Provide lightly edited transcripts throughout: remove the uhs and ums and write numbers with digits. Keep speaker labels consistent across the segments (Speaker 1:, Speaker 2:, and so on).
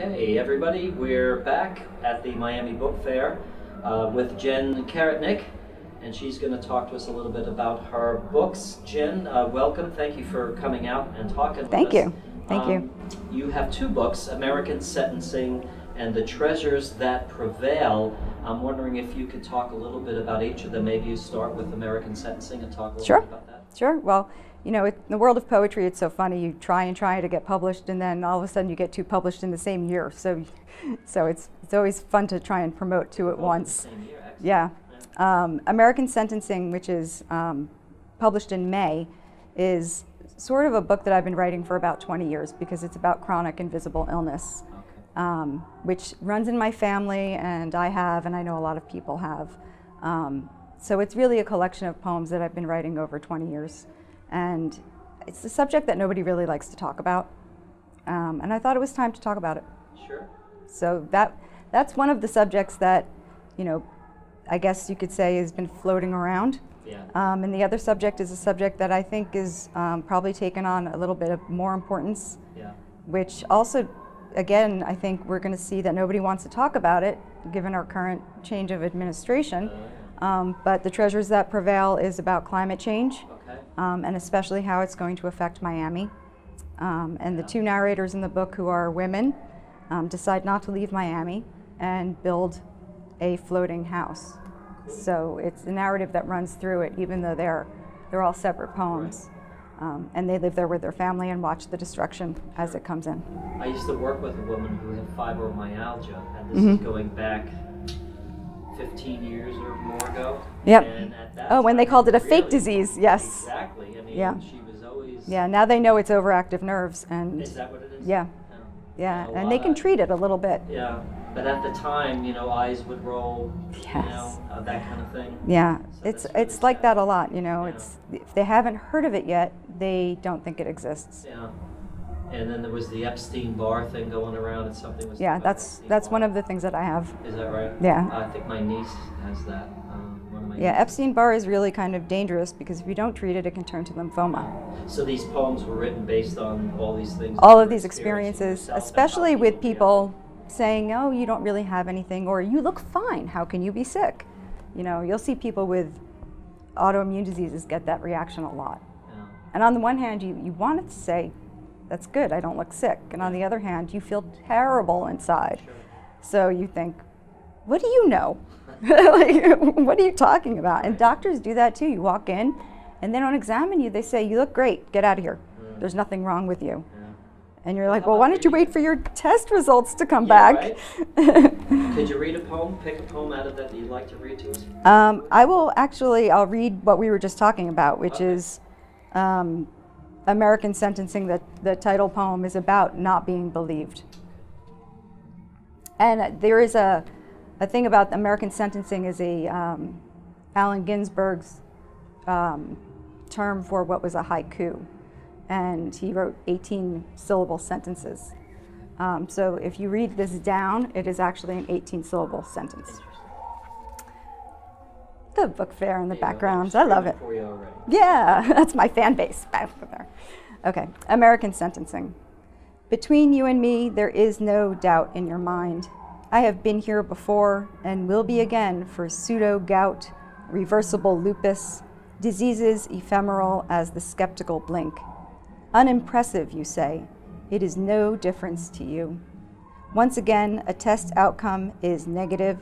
Speaker 1: Okay, everybody, we're back at the Miami Book Fair with Jen Karetnick, and she's going to talk to us a little bit about her books. Jen, welcome. Thank you for coming out and talking with us.
Speaker 2: Thank you. Thank you.
Speaker 1: You have two books, American Sentencing and The Treasures That Prevail. I'm wondering if you could talk a little bit about each of them. Maybe you start with American Sentencing and talk a little bit about that.
Speaker 2: Sure. Well, you know, in the world of poetry, it's so funny. You try to get published, and then all of a sudden you get two published in the same year. So it's always fun to try and promote two at once.
Speaker 1: In the same year, excellent.
Speaker 2: Yeah. American Sentencing, which is published in May, is sort of a book that I've been writing for about 20 years because it's about chronic invisible illness, which runs in my family, and I know a lot of people have. So it's really a collection of poems that I've been writing over 20 years. And it's a subject that nobody really likes to talk about. And I thought it was time to talk about it.
Speaker 1: Sure.
Speaker 2: So that's one of the subjects that, you know, I guess you could say has been floating around.
Speaker 1: Yeah.
Speaker 2: And the other subject is a subject that I think is probably taken on a little bit of more importance,
Speaker 1: Yeah.
Speaker 2: which also, again, I think we're going to see that nobody wants to talk about it, given our current change of administration. But The Treasures That Prevail is about climate change, and especially how it's going to affect Miami. And the two narrators in the book, who are women, decide not to leave Miami and build a floating house. So it's a narrative that runs through it, even though they're all separate poems. And they live there with their family and watch the destruction as it comes in.
Speaker 1: I used to work with a woman who had fibromyalgia, and this is going back 15 years or more ago.
Speaker 2: Yep.
Speaker 1: And at that
Speaker 2: when they
Speaker 1: time,
Speaker 2: called it a
Speaker 1: really,
Speaker 2: fake disease, yes.
Speaker 1: Exactly. I mean,
Speaker 2: Yeah.
Speaker 1: she was always...
Speaker 2: Yeah, now they know it's overactive nerves, and
Speaker 1: Is that what it is?
Speaker 2: yeah, and they can treat it a little bit.
Speaker 1: Yeah, but at the time, you know, eyes would roll, you
Speaker 2: Yes.
Speaker 1: know, that kind of thing.
Speaker 2: Yeah,
Speaker 1: So
Speaker 2: it's
Speaker 1: that's really
Speaker 2: it's like
Speaker 1: sad.
Speaker 2: that a lot, you know.
Speaker 1: Yeah.
Speaker 2: It's if they haven't heard of it yet, they don't think it exists.
Speaker 1: Yeah. And then there was the Epstein-Barr thing going around, and something was...
Speaker 2: Yeah,
Speaker 1: about
Speaker 2: that's
Speaker 1: Epstein-Barr.
Speaker 2: one of the things that I have.
Speaker 1: Is that right?
Speaker 2: Yeah.
Speaker 1: I think my niece has that. One of my
Speaker 2: Yeah,
Speaker 1: nieces.
Speaker 2: Epstein-Barr is really kind of dangerous because if you don't treat it, it can turn to lymphoma.
Speaker 1: So these poems were written based on all these things?
Speaker 2: All
Speaker 1: that
Speaker 2: of
Speaker 1: you
Speaker 2: these
Speaker 1: were experiencing
Speaker 2: experiences,
Speaker 1: yourself, and
Speaker 2: especially
Speaker 1: how
Speaker 2: with people
Speaker 1: react.
Speaker 2: saying, "Oh, you don't really have anything," or "You look fine. How can you be sick?" You know, you'll see people with autoimmune diseases get that reaction a lot.
Speaker 1: Yeah.
Speaker 2: And on the one hand, you want to say, "That's good. I don't look sick," and on the other hand, you feel terrible inside.
Speaker 1: Sure.
Speaker 2: So you think, "What do you know? Like, what are you talking about?" And doctors do that too. You walk in, and they don't examine you. They say, "You look great. Get out of here. There's nothing wrong with you."
Speaker 1: Yeah.
Speaker 2: And you're like,
Speaker 1: how
Speaker 2: "Well, why
Speaker 1: about
Speaker 2: don't you
Speaker 1: you?
Speaker 2: wait for your test results to come
Speaker 1: Yeah,
Speaker 2: back?"
Speaker 1: Could you read a poem? Pick a poem out of that you'd like to read to us?
Speaker 2: I'll read what we were just talking about, which
Speaker 1: Okay.
Speaker 2: is American Sentencing. The title poem is about not being believed. And there is a thing about American Sentencing is Allen Ginsberg's term for what was a haiku. And he wrote 18-syllable sentences. So if you read this down, it is actually an 18-syllable sentence. The book fair in the
Speaker 1: There you go.
Speaker 2: background. I love it.
Speaker 1: For you already.
Speaker 2: Yeah, that's my fan base back there. Okay, American Sentencing. Between you and me, there is no doubt in your mind. I have been here before and will be again for pseudo-gout, reversible lupus, diseases ephemeral as the skeptical blink. Unimpressive, you say. It is no difference to you. Once again, a test outcome is negative,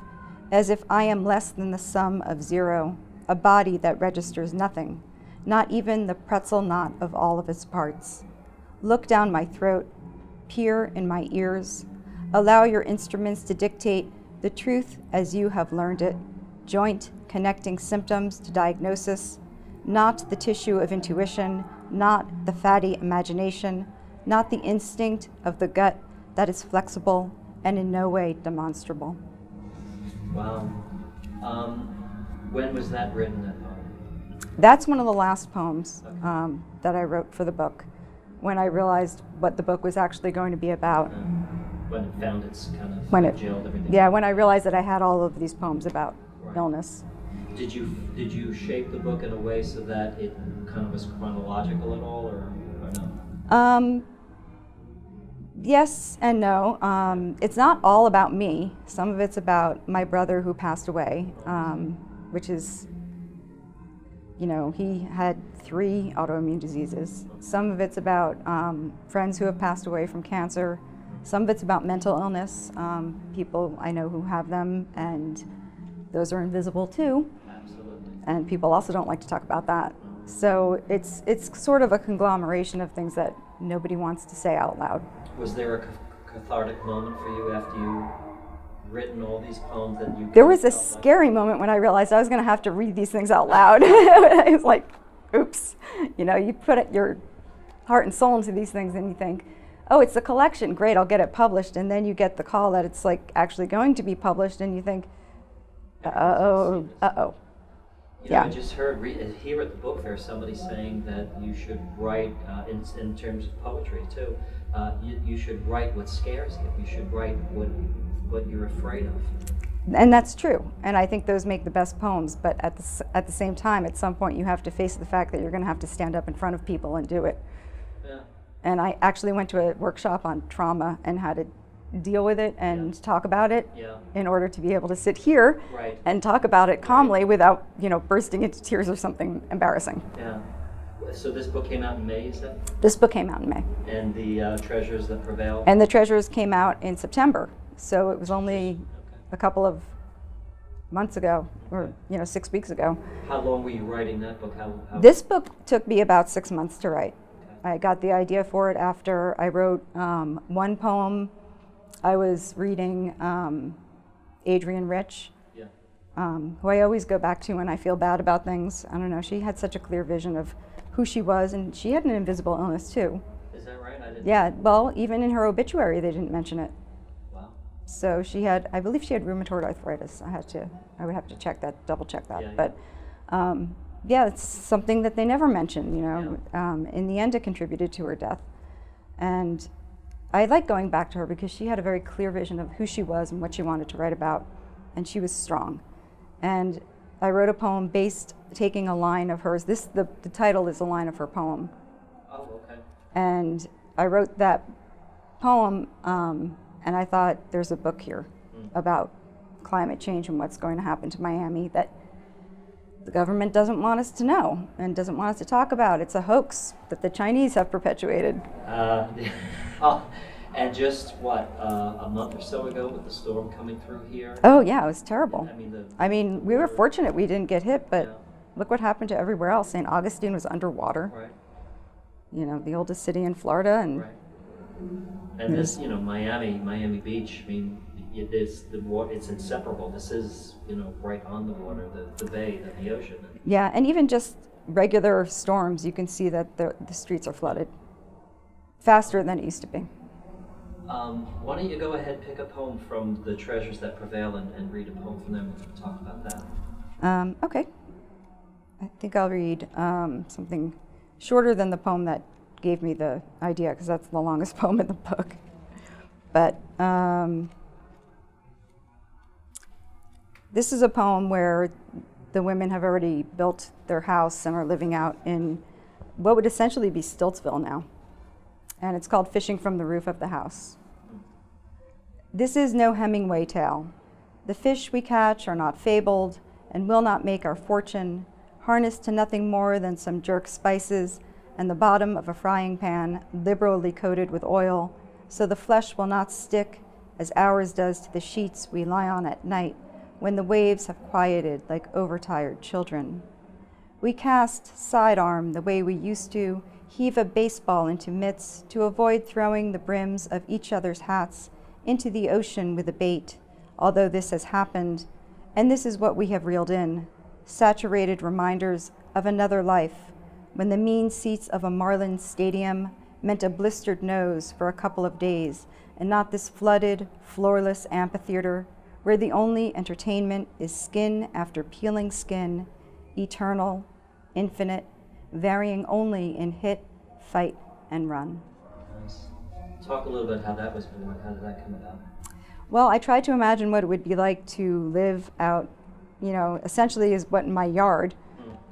Speaker 2: as if I am less than the sum of zero, a body that registers nothing, not even the pretzel knot of all of its parts. Look down my throat, peer in my ears, allow your instruments to dictate the truth as you have learned it, joint connecting symptoms to diagnosis, not the tissue of intuition, not the fatty imagination, not the instinct of the gut that is flexible and in no way demonstrable.
Speaker 1: Wow. When was that written, that poem?
Speaker 2: That's one of the last poems that I wrote for the book, when I realized what the book was actually going to be about.
Speaker 1: When it found its kind of jailed everything.
Speaker 2: Yeah, when I realized that I had all of these poems about
Speaker 1: Right.
Speaker 2: illness.
Speaker 1: Did you shape the book in a way so that it kind of was chronological at all, or no?
Speaker 2: Yes and no. It's not all about me. Some of it's about my brother who passed away, which is, he had 3 autoimmune diseases. Some of it's about friends who have passed away from cancer. Some of it's about mental illness, people I know who have them, and those are invisible too.
Speaker 1: Absolutely.
Speaker 2: And people also don't like to talk about that. So it's sort of a conglomeration of things that nobody wants to say out loud.
Speaker 1: Was there a cathartic moment for you after you written all these poems that you?
Speaker 2: There was a scary moment when I realized I was going to have to read these things out loud. It was like, oops. You put your heart and soul into these things and you think, oh, it's a collection, great, I'll get it published. And then you get the call that it's like actually going to be published and you think, uh-oh.
Speaker 1: Yeah. I just heard here at the book fair somebody saying that you should write, in terms of poetry too, you should write what scares you. You should write what you're afraid of.
Speaker 2: And that's true. And I think those make the best poems. But at the same time, at some point, you have to face the fact that you're going to have to stand up in front of people and do it.
Speaker 1: Yeah.
Speaker 2: And I actually went to a workshop on trauma and how to deal with it and talk about it in order to be able to sit here and talk about it calmly without, bursting into tears or something embarrassing.
Speaker 1: Yeah. So this book came out in May, you said?
Speaker 2: This book came out in May.
Speaker 1: And the Treasures That Prevail?
Speaker 2: And the Treasures came out in September. So it was only a couple of months ago, or 6 weeks ago.
Speaker 1: How long were you writing that book?
Speaker 2: This book took me about 6 months to write. Okay. I got the idea for it after I wrote one poem. I was reading Adrienne Rich, who I always go back to when I feel bad about things. I don't know, she had such a clear vision of who she was, and she had an invisible illness too.
Speaker 1: Is that right? I didn't.
Speaker 2: Yeah, well, even in her obituary they didn't mention it.
Speaker 1: Wow.
Speaker 2: So I believe she had rheumatoid arthritis. I would have to double check that. But it's something that they never mentioned, in the end it contributed to her death. And I like going back to her because she had a very clear vision of who she was and what she wanted to write about, and she was strong. And I wrote a poem taking a line of hers. The title is a line of her poem.
Speaker 1: Oh, okay.
Speaker 2: And I wrote that poem, and I thought there's a book here about climate change and what's going to happen to Miami that the government doesn't want us to know and doesn't want us to talk about. It's a hoax that the Chinese have perpetuated.
Speaker 1: And just a month or so ago with the storm coming through here?
Speaker 2: Oh yeah, it was terrible.
Speaker 1: I
Speaker 2: mean, we were fortunate we didn't get hit, but look what happened to everywhere else. St. Augustine was underwater.
Speaker 1: Right.
Speaker 2: The oldest city in Florida, and
Speaker 1: and this, Miami Beach. I mean, it's inseparable. This is, right on the water, the bay, the ocean.
Speaker 2: Yeah, and even just regular storms, you can see that the streets are flooded faster than it used to be.
Speaker 1: Why don't you go ahead, pick a poem from the Treasures That Prevail and read a poem from them and talk about that.
Speaker 2: Okay. I think I'll read something shorter than the poem that gave me the idea, because that's the longest poem in the book. But this is a poem where the women have already built their house and are living out in what would essentially be Stiltsville now. And it's called Fishing from the Roof of the House. This is no Hemingway tale. The fish we catch are not fabled and will not make our fortune, harnessed to nothing more than some jerk spices and the bottom of a frying pan liberally coated with oil, so the flesh will not stick as ours does to the sheets we lie on at night when the waves have quieted like overtired children. We cast sidearm the way we used to, heave a baseball into mitts to avoid throwing the brims of each other's hats into the ocean with a bait, although this has happened, and this is what we have reeled in, saturated reminders of another life, when the mean seats of a Marlins stadium meant a blistered nose for a couple of days, and not this flooded, floorless amphitheater where the only entertainment is skin after peeling skin, eternal, infinite, varying only in hit, fight, and run.
Speaker 1: Nice. Talk a little bit how that was born. How did that come about?
Speaker 2: Well, I tried to imagine what it would be like to live out, essentially is what in my yard,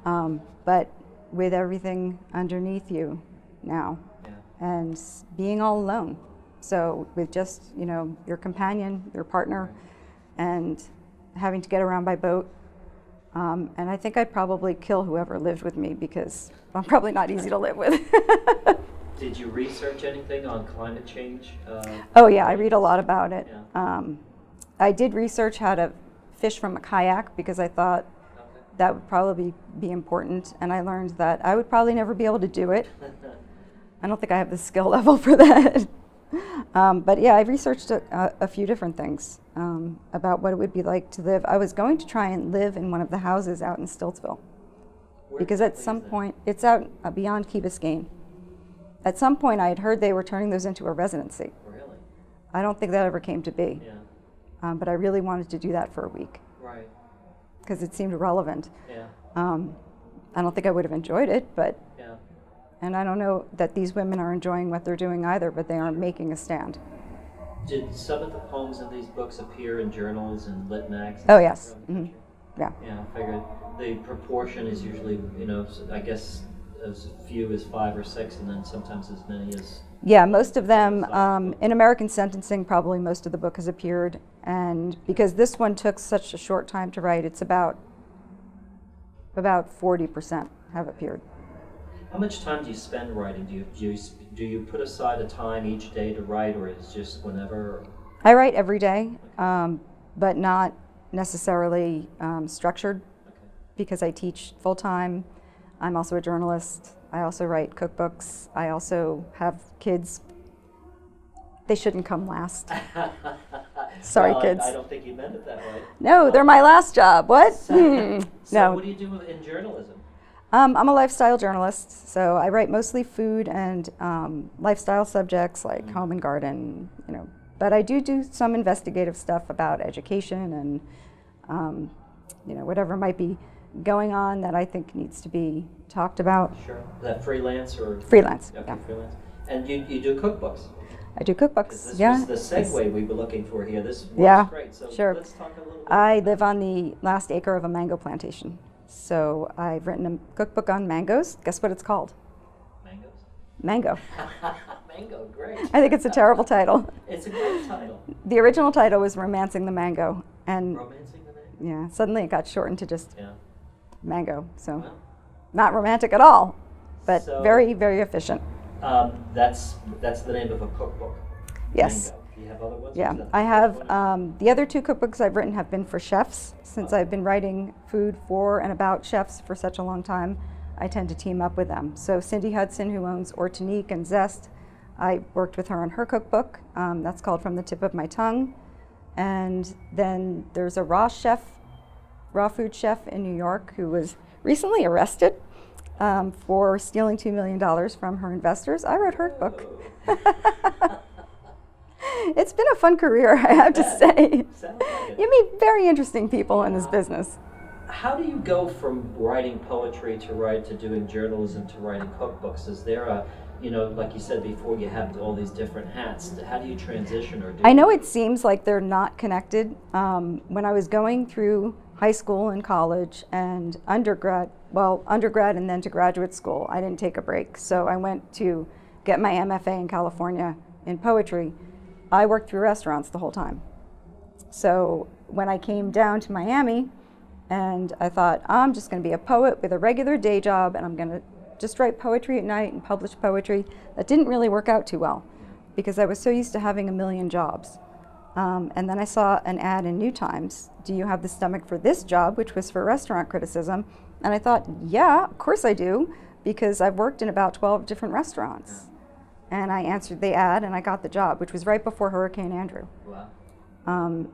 Speaker 2: but with everything underneath you now, and being all alone. So with just, your companion, your partner, and having to get around by boat. And I think I'd probably kill whoever lived with me because I'm probably not easy to live with.
Speaker 1: Did you research anything on climate change?
Speaker 2: Oh yeah, I read a lot about it.
Speaker 1: Yeah.
Speaker 2: I did research how to fish from a kayak because I thought that would probably be important, and I learned that I would probably never be able to do it. I don't think I have the skill level for that. But yeah, I researched a few different things about what it would be like to live. I was going to try and live in one of the houses out in Stiltsville. Because at some point, it's out beyond Key Biscayne. At some point, I had heard they were turning those into a residency.
Speaker 1: Really?
Speaker 2: I don't think that ever came to be.
Speaker 1: Yeah.
Speaker 2: But I really wanted to do that for a week.
Speaker 1: Right.
Speaker 2: Because it seemed relevant.
Speaker 1: Yeah.
Speaker 2: I don't think I would have enjoyed it, but...
Speaker 1: Yeah.
Speaker 2: And I don't know that these women are enjoying what they're doing either, but they aren't making a stand.
Speaker 1: Did some of the poems in these books appear in journals and lit mags?
Speaker 2: Oh, yes. Mm-hmm. Yeah.
Speaker 1: Yeah, I figured the proportion is usually, I guess as few as 5 or 6, and then sometimes as many as...
Speaker 2: Yeah, most of them, in American Sentencing, probably most of the book has appeared. And because this one took such a short time to write, it's about 40% have appeared.
Speaker 1: How much time do you spend writing? Do you put aside a time each day to write, or is it just whenever?
Speaker 2: I write every day, but not necessarily structured, because I teach full-time. I'm also a journalist. I also write cookbooks. I also have kids. They shouldn't come last. Sorry,
Speaker 1: well,
Speaker 2: kids.
Speaker 1: I don't think you meant it that way.
Speaker 2: No, they're my last job. What?
Speaker 1: So
Speaker 2: No.
Speaker 1: What do you do in journalism?
Speaker 2: I'm a lifestyle journalist, so I write mostly food and lifestyle subjects like home and garden, But I do some investigative stuff about education and, whatever might be going on that I think needs to be talked about.
Speaker 1: Sure. Is that freelance or?
Speaker 2: Freelance,
Speaker 1: Okay,
Speaker 2: yeah.
Speaker 1: freelance. And you do cookbooks?
Speaker 2: I do cookbooks,
Speaker 1: This
Speaker 2: yeah.
Speaker 1: was the segue we were looking for here. This works
Speaker 2: Yeah,
Speaker 1: great. So
Speaker 2: sure.
Speaker 1: let's talk a little bit.
Speaker 2: I live on the last acre of a mango plantation. So I've written a cookbook on mangoes. Guess what it's called?
Speaker 1: Mangoes?
Speaker 2: Mango.
Speaker 1: Mango, great.
Speaker 2: I think it's a terrible title.
Speaker 1: It's a great title.
Speaker 2: The original title was Romancing the Mango. And
Speaker 1: Romancing the Mango?
Speaker 2: yeah, suddenly it got shortened to just
Speaker 1: Yeah.
Speaker 2: mango. So
Speaker 1: Well,
Speaker 2: not romantic at all, but
Speaker 1: So-
Speaker 2: very, very efficient.
Speaker 1: that's the name of a cookbook.
Speaker 2: Yes.
Speaker 1: Mango. Do you have other ones?
Speaker 2: Yeah,
Speaker 1: Is that
Speaker 2: I
Speaker 1: the
Speaker 2: have,
Speaker 1: first one?
Speaker 2: the other 2 cookbooks I've written have been for chefs. Since I've been writing food for and about chefs for such a long time, I tend to team up with them. So Cindy Hudson, who owns Ortonique and Zest, I worked with her on her cookbook. That's called From the Tip of My Tongue. And then there's a raw food chef in New York who was recently arrested for stealing $2 million from her investors. I wrote her book. It's been a fun career, I have to say.
Speaker 1: Sounds like it.
Speaker 2: You meet very interesting people in this business.
Speaker 1: How do you go from writing poetry to doing journalism to writing cookbooks? Is there a, like you said before, you have all these different hats. How do you transition or do?
Speaker 2: I know it seems like they're not connected. When I was going through high school and college and undergrad and then to graduate school, I didn't take a break. So I went to get my MFA in California in poetry. I worked through restaurants the whole time. So when I came down to Miami, and I thought, I'm just going to be a poet with a regular day job, and I'm going to just write poetry at night and publish poetry. That didn't really work out too well because I was so used to having a million jobs. And then I saw an ad in New Times, do you have the stomach for this job, which was for restaurant criticism? And I thought, yeah, of course I do, because I've worked in about 12 different restaurants. And I answered the ad and I got the job, which was right before Hurricane Andrew.
Speaker 1: Wow.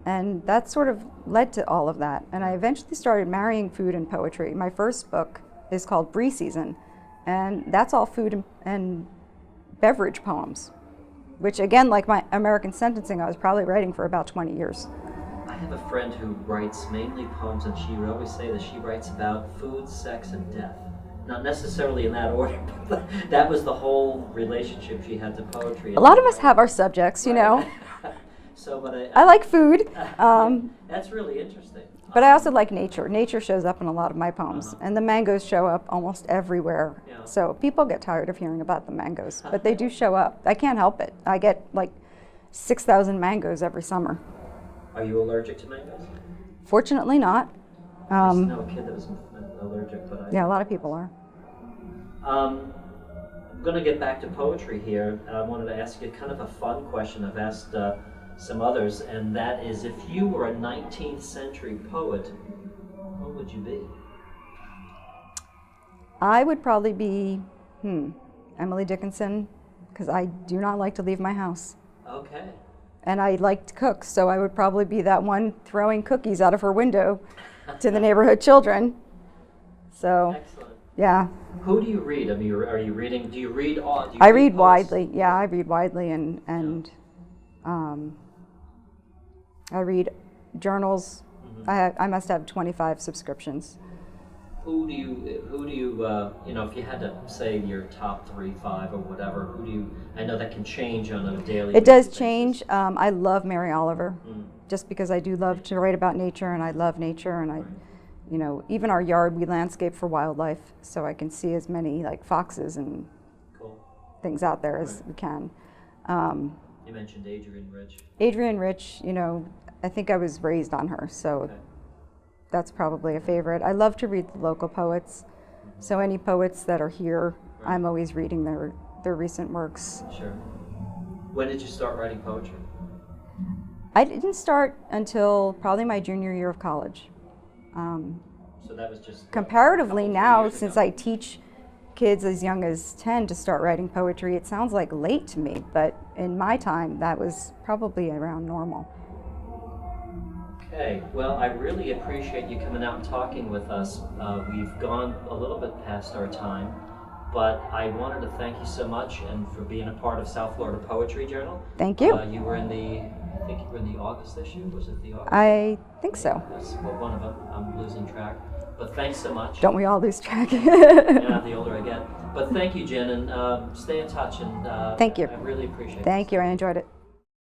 Speaker 2: And that sort of led to all of that. And I eventually started marrying food and poetry. My first book is called Brie Season, and that's all food and beverage poems, which again, like my American Sentencing, I was probably writing for about 20 years.
Speaker 1: I have a friend who writes mainly poems, and she would always say that she writes about food, sex, and death. Not necessarily in that order, but that was the whole relationship she had to poetry.
Speaker 2: A lot of us have our subjects, you know.
Speaker 1: So, but
Speaker 2: I like food,
Speaker 1: that's really interesting.
Speaker 2: but I also like nature. Nature shows up in a lot of my poems, and the mangoes show up almost everywhere.
Speaker 1: Yeah.
Speaker 2: So people get tired of hearing about the mangoes, but they do show up. I can't help it. I get like 6,000 mangoes every summer.
Speaker 1: Are you allergic to mangoes?
Speaker 2: Fortunately not.
Speaker 1: I used to know a kid that was allergic, but
Speaker 2: Yeah, a lot of people are.
Speaker 1: I'm going to get back to poetry here. I wanted to ask you kind of a fun question I've asked some others, and that is, if you were a 19th century poet, what would you be?
Speaker 2: I would probably be, Emily Dickinson, because I do not like to leave my house.
Speaker 1: Okay.
Speaker 2: And I like to cook, so I would probably be that one throwing cookies out of her window to the neighborhood children. So,
Speaker 1: excellent.
Speaker 2: Yeah.
Speaker 1: Who do you read? I mean, are you reading? Do you read all? Do you
Speaker 2: I read
Speaker 1: posts?
Speaker 2: widely. Yeah, I read widely, and I read journals. I must have 25 subscriptions.
Speaker 1: Who do you if you had to say your top 3, 5, or whatever, who do you? I know that can change on a daily.
Speaker 2: It does
Speaker 1: basis.
Speaker 2: change. I love Mary Oliver, just because I do love to write about nature, and I love nature, and I. Even our yard, we landscape for wildlife, so I can see as many like foxes and things out there as we can.
Speaker 1: You mentioned Adrienne Rich.
Speaker 2: Adrienne Rich, I think I was raised on her, so that's probably a favorite. I love to read the local poets, so any poets that are here, I'm always reading their recent works.
Speaker 1: Sure. When did you start writing poetry?
Speaker 2: I didn't start until probably my junior year of college.
Speaker 1: So that was just
Speaker 2: comparatively now, since I teach kids as young as 10 to start writing poetry, it sounds like late to me, but in my time, that was probably around normal.
Speaker 1: Okay, well, I really appreciate you coming out and talking with us. We've gone a little bit past our time, but I wanted to thank you so much and for being a part of South Florida Poetry Journal.
Speaker 2: Thank you.
Speaker 1: I think you were in the August issue. Was it the August?
Speaker 2: I think so.
Speaker 1: Yes, well, one of them. I'm losing track. But thanks so much.
Speaker 2: Don't we all lose track?
Speaker 1: Yeah, the older I get. But thank you, Jen, and stay in touch. And
Speaker 2: thank you.
Speaker 1: I really appreciate it.
Speaker 2: Thank you. I enjoyed it.